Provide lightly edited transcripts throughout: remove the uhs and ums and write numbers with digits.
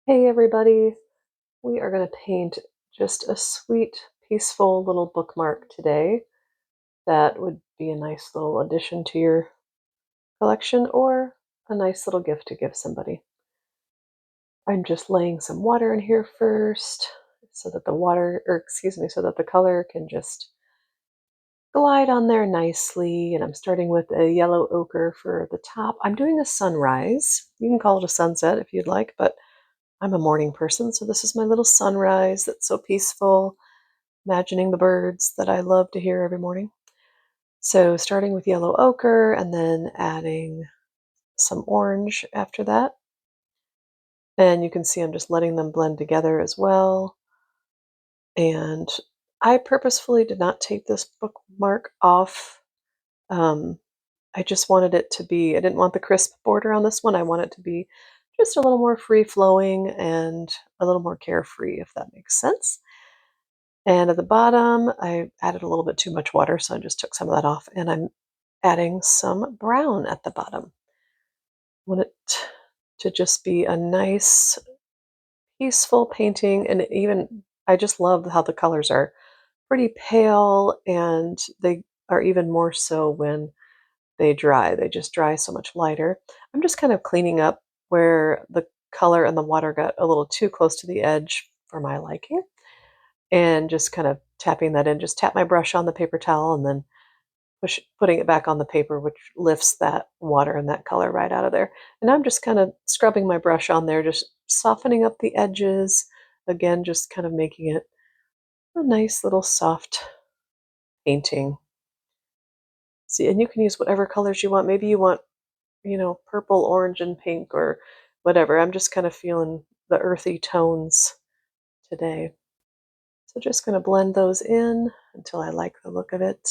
Hey everybody, we are going to paint just a sweet, peaceful little bookmark today that would be a nice little addition to your collection or a nice little gift to give somebody. I'm just laying some water in here first so that so that the color can just glide on there nicely. And I'm starting with a yellow ochre for the top. I'm doing a sunrise. You can call it a sunset if you'd like, but I'm a morning person, so this is my little sunrise that's so peaceful, imagining the birds that I love to hear every morning. So starting with yellow ochre and then adding some orange after that. And you can see I'm just letting them blend together as well. And I purposefully did not take this bookmark off. Um, I just wanted it to be, I didn't want the crisp border on this one. I want it to be just a little more free flowing and a little more carefree, if that makes sense. And at the bottom, I added a little bit too much water, so I just took some of that off, and I'm adding some brown at the bottom. I want it to just be a nice, peaceful painting, and I just love how the colors are pretty pale, and they are even more so when they dry. They just dry so much lighter. I'm just kind of cleaning up where the color and the water got a little too close to the edge for my liking. And just kind of tapping that in. Just tap my brush on the paper towel and then putting it back on the paper, which lifts that water and that color right out of there. And I'm just kind of scrubbing my brush on there, just softening up the edges. Again, just kind of making it a nice little soft painting. See, and you can use whatever colors you want. Maybe you want, purple, orange, and pink or whatever. I'm just kind of feeling the earthy tones today. So just going to blend those in until I like the look of it.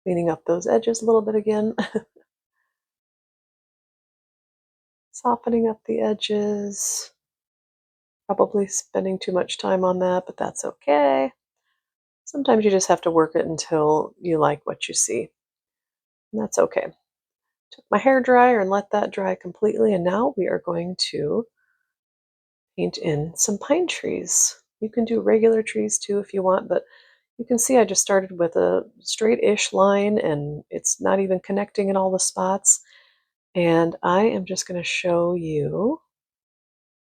Cleaning up those edges a little bit again. Softening up the edges. Probably spending too much time on that, but that's okay. Sometimes you just have to work it until you like what you see. And that's okay. Took my hair dryer and let that dry completely, and now we are going to paint in some pine trees. You can do regular trees too if you want, but you can see I just started with a straight-ish line and it's not even connecting in all the spots. And I am just going to show you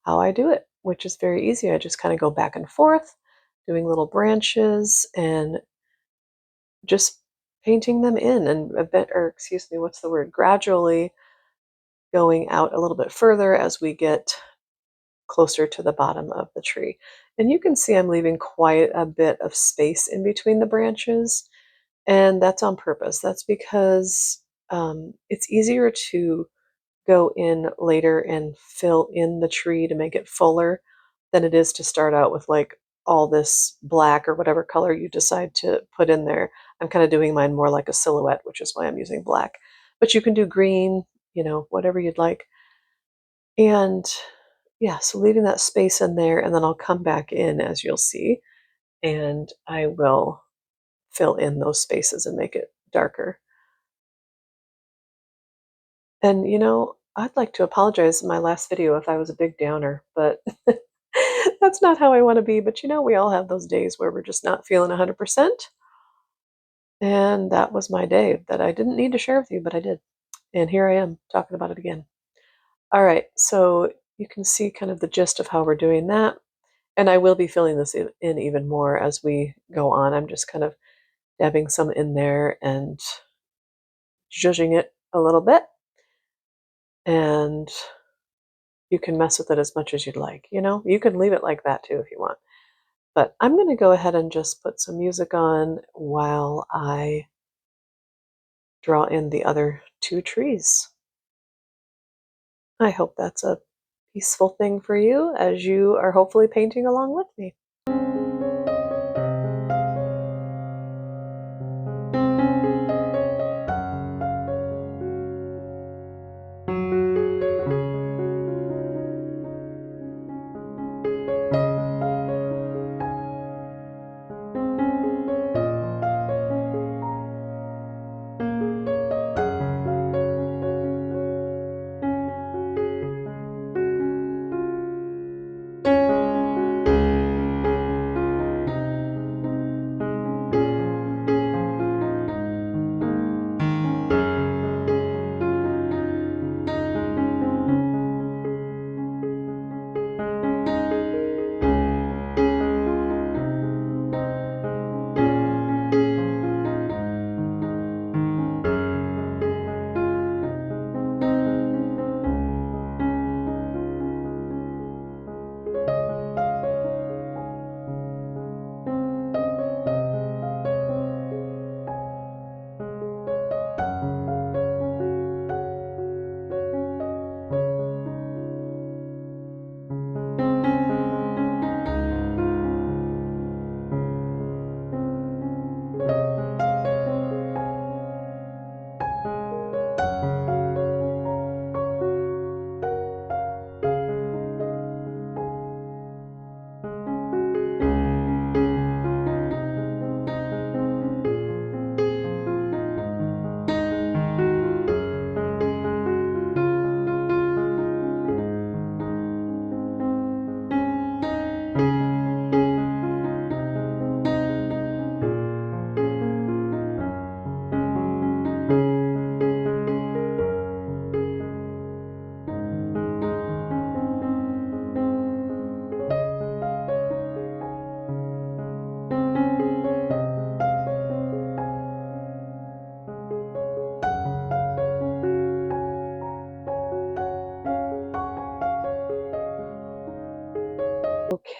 how I do it, which is very easy. I just kind of go back and forth, doing little branches and just painting them in and what's the word? Gradually going out a little bit further as we get closer to the bottom of the tree. And you can see I'm leaving quite a bit of space in between the branches, and that's on purpose. That's because it's easier to go in later and fill in the tree to make it fuller than it is to start out with like all this black or whatever color you decide to put in there. I'm kind of doing mine more like a silhouette, which is why I'm using black. But you can do green, whatever you'd like. And yeah, so leaving that space in there, and then I'll come back in as you'll see, and I will fill in those spaces and make it darker. And I'd like to apologize in my last video if I was a big downer, but that's not how I want to be. But we all have those days where we're just not feeling 100%. And that was my day that I didn't need to share with you, but I did. And here I am talking about it again. All right, so you can see kind of the gist of how we're doing that. And I will be filling this in even more as we go on. I'm just kind of dabbing some in there and zhuzhing it a little bit. And you can mess with it as much as you'd like. You can leave it like that too if you want. But I'm going to go ahead and just put some music on while I draw in the other two trees. I hope that's a peaceful thing for you as you are hopefully painting along with me.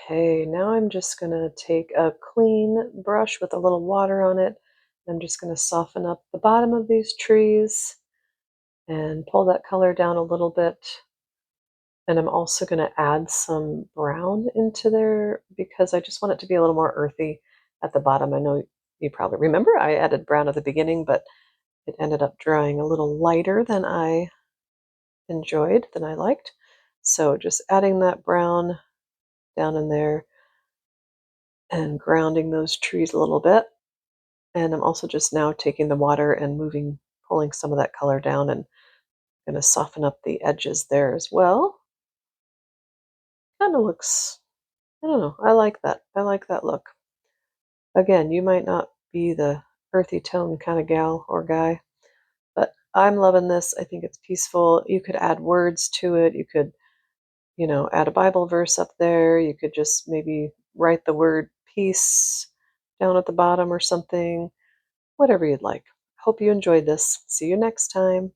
Okay, now I'm just going to take a clean brush with a little water on it. I'm just going to soften up the bottom of these trees and pull that color down a little bit. And I'm also going to add some brown into there because I just want it to be a little more earthy at the bottom. I know you probably remember I added brown at the beginning, but it ended up drying a little lighter than I enjoyed, than I liked. So just adding that brown down in there and grounding those trees a little bit. And I'm also just now taking the water and pulling some of that color down and going to soften up the edges there as well. Kind of looks, I don't know, I like that. I like that look. Again, you might not be the earthy tone kind of gal or guy, but I'm loving this. I think it's peaceful. You could add words to it. You could, add a Bible verse up there. You could just maybe write the word peace down at the bottom or something, whatever you'd like. Hope you enjoyed this. See you next time.